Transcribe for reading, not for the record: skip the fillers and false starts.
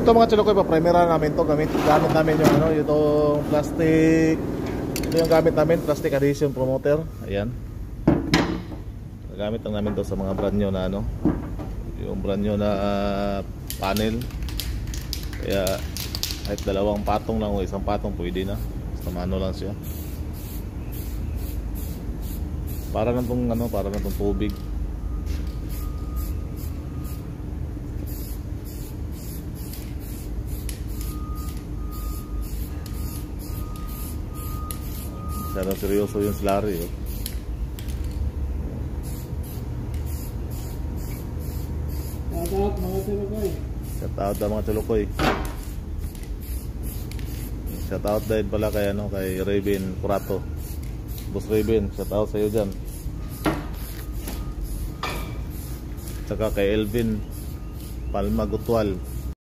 Ito mga chalokoy, pa-primera namin to. Gamit namin yung ano, itong plastic. Ito yung gamit namin, plastic adhesion promoter. Ayan. Gamit lang namin to sa mga brand new na ano, yung brand new na panel. Kaya kahit dalawang patong lang o isang patong pwede na. Basta mano lang siya. Para na tong ano, para na tong tubig. Sana seryoso yung slurry. Shout out mga chalokoy. Shout out mga chalokoy. Shout out dahil pala kay ano, kay Raven Curato. Boss Raven, shout out sa iyo diyan. Saka kay Elvin Palma Gutwal.